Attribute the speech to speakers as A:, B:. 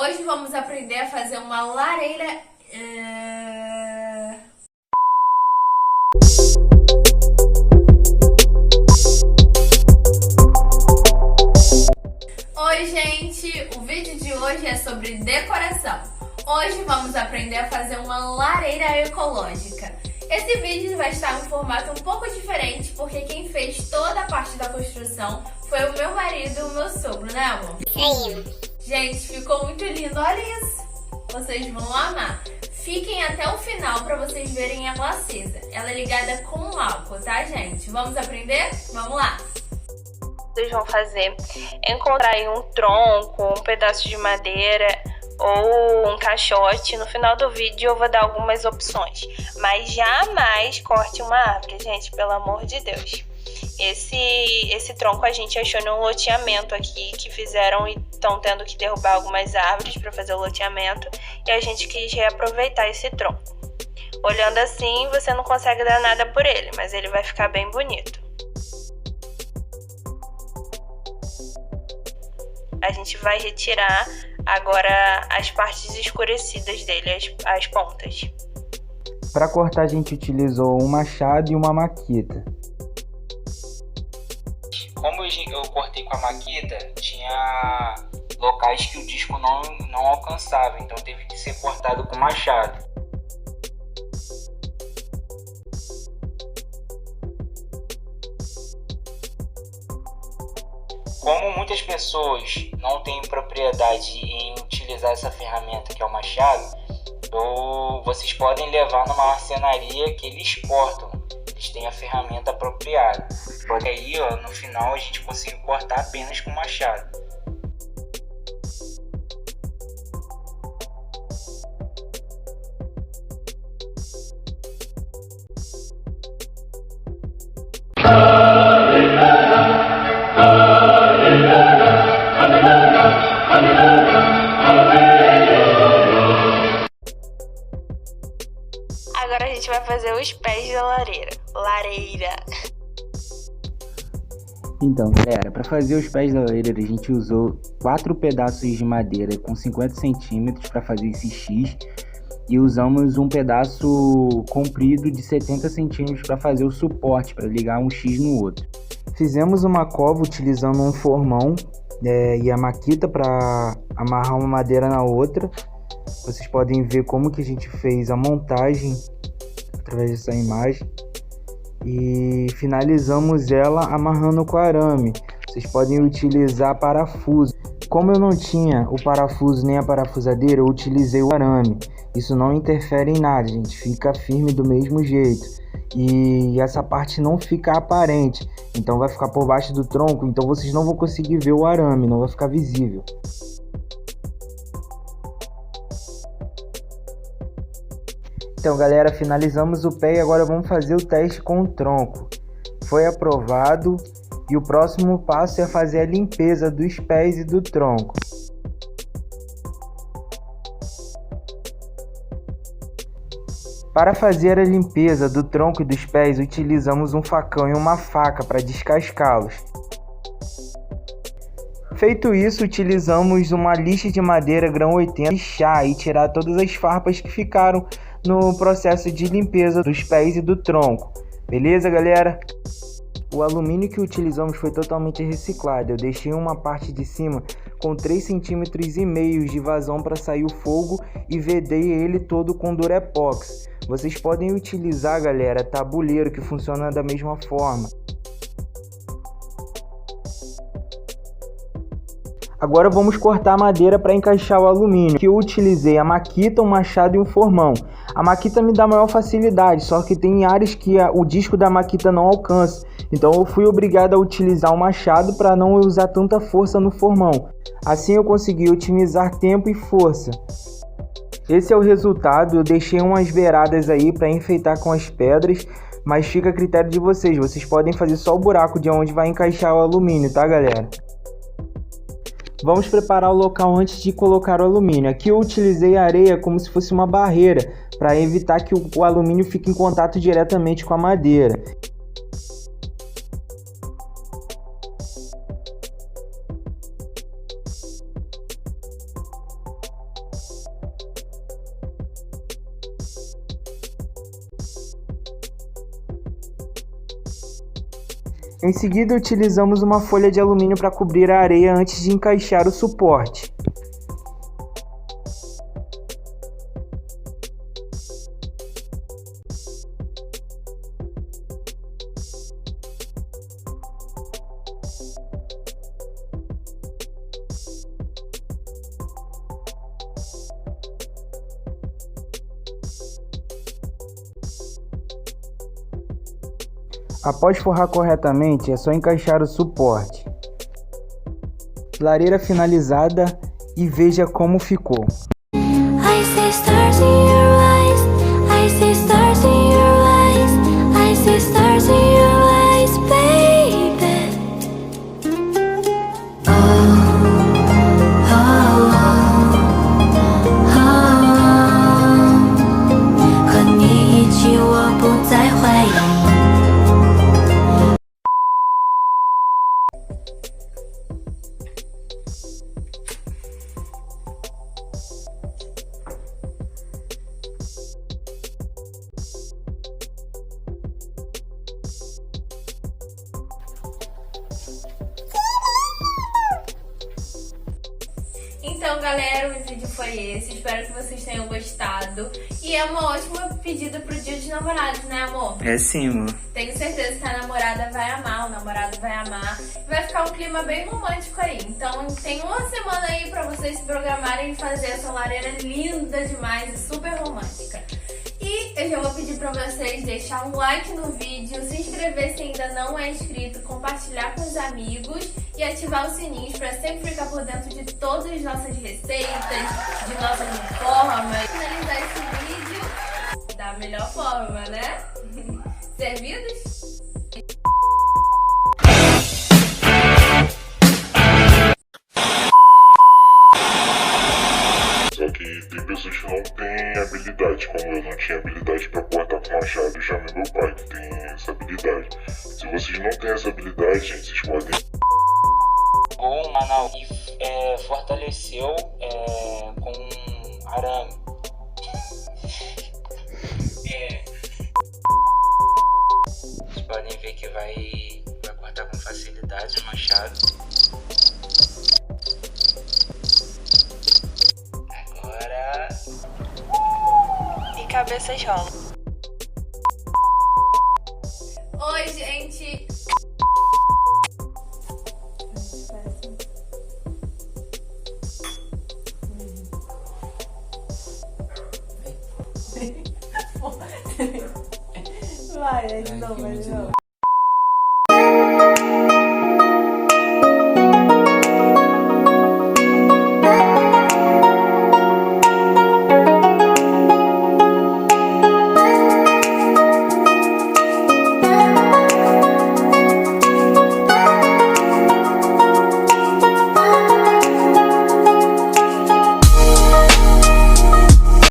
A: Hoje vamos aprender a fazer uma lareira. Oi, gente! O vídeo de hoje é sobre decoração. Hoje vamos aprender a fazer uma lareira ecológica. Esse vídeo vai estar em um formato um pouco diferente, porque quem fez toda a parte da construção foi o meu marido e o meu sogro, né, amor?
B: Sim.
A: Gente, ficou muito lindo, olha isso! Vocês vão amar. Fiquem até o final para vocês verem ela acesa. Ela é ligada com álcool, tá, gente? Vamos aprender? Vamos lá!
C: Vocês vão fazer é encontrar aí um tronco, um pedaço de madeira ou um caixote. No final do vídeo eu vou dar algumas opções, mas jamais corte uma árvore, gente, pelo amor de Deus. Esse tronco a gente achou num loteamento aqui que fizeram e estão tendo que derrubar algumas árvores para fazer o loteamento, e a gente quis reaproveitar esse tronco. Olhando assim, você não consegue dar nada por ele, mas ele vai ficar bem bonito. A gente vai retirar agora as partes escurecidas dele, as pontas.
D: Para cortar, a gente utilizou um machado e uma maquita.
E: Como eu cortei com a maquita, tinha locais que o disco não alcançava, então teve que ser cortado com machado. Como muitas pessoas não têm propriedade em utilizar essa ferramenta que é o machado, vocês podem levar numa marcenaria que eles cortam. Eles têm a ferramenta apropriada. Porque aí, no final, a gente conseguiu cortar apenas com machado.
C: Agora a gente vai fazer os pés da lareira.
D: Então, galera, para fazer os pés da lareira, a gente usou 4 pedaços de madeira com 50 centímetros para fazer esse X, e usamos um pedaço comprido de 70 centímetros para fazer o suporte, para ligar um X no outro. Fizemos uma cova utilizando um formão e a maquita para amarrar uma madeira na outra. Vocês podem ver como que a gente fez a montagem através dessa imagem. E finalizamos ela amarrando com arame. Vocês podem utilizar parafuso. Como eu não tinha o parafuso nem a parafusadeira, eu utilizei o arame. Isso não interfere em nada, gente. Fica firme do mesmo jeito. E essa parte não fica aparente. Então vai ficar por baixo do tronco. Então vocês não vão conseguir ver o arame, não vai ficar visível. Então, galera, finalizamos o pé e agora vamos fazer o teste com o tronco. Foi aprovado e o próximo passo é fazer a limpeza dos pés e do tronco. Para fazer a limpeza do tronco e dos pés, utilizamos um facão e uma faca para descascá-los. Feito isso, utilizamos uma lixa de madeira grão 80 lixar e tirar todas as farpas que ficaram no processo de limpeza dos pés e do tronco. Beleza, galera? O alumínio que utilizamos foi totalmente reciclado. Eu deixei uma parte de cima com 3,5 cm de vazão para sair o fogo e vedei ele todo com Durepox. Vocês podem utilizar, galera, tabuleiro, que funciona da mesma forma. Agora vamos cortar a madeira para encaixar o alumínio, que eu utilizei a maquita, um machado e um formão. A maquita me dá maior facilidade, só que tem áreas que o disco da maquita não alcança. Então eu fui obrigado a utilizar o machado para não usar tanta força no formão. Assim eu consegui otimizar tempo e força. Esse é o resultado. Eu deixei umas beiradas aí para enfeitar com as pedras, mas fica a critério de vocês. Vocês podem fazer só o buraco de onde vai encaixar o alumínio, tá, galera? Vamos preparar o local antes de colocar o alumínio. Aqui eu utilizei a areia como se fosse uma barreira, para evitar que o alumínio fique em contato diretamente com a madeira. Em seguida, utilizamos uma folha de alumínio para cobrir a areia antes de encaixar o suporte. Após forrar corretamente, é só encaixar o suporte. Lareira finalizada e veja como ficou.
B: I see stars in your eyes. I see stars in your eyes. I see stars in your eyes, baby. Oh, oh, oh, oh. 和你一起，我不再怀疑。
A: Então, galera, o vídeo foi esse. Espero que vocês tenham gostado. E é uma ótima pedida pro Dia dos Namorados, né, amor?
D: É sim, amor.
A: Tenho certeza que a namorada vai amar, o namorado vai amar. Vai ficar um clima bem romântico aí. Então, tem uma semana aí pra vocês se programarem e fazer essa lareira linda demais e super romântica. E eu já vou pedir pra vocês deixar um like no vídeo, se inscrever se ainda não é inscrito, compartilhar com os amigos e ativar os sininhos pra sempre ficar por dentro de todas as nossas receitas, de nossas formas. Finalizar esse vídeo da melhor forma, né? Servidos?
F: Só que tem pessoas que não têm habilidade, como eu não tinha habilidade para cortar com machado, eu chamei meu pai que tem essa habilidade. Se vocês não têm essa habilidade, gente, vocês podem...
E: O Manaus fortaleceu com arame. Vocês podem ver que vai cortar com facilidade o machado. Agora...
C: E cabeças rolam.
A: Oi, gente! Vai, de novo, de novo.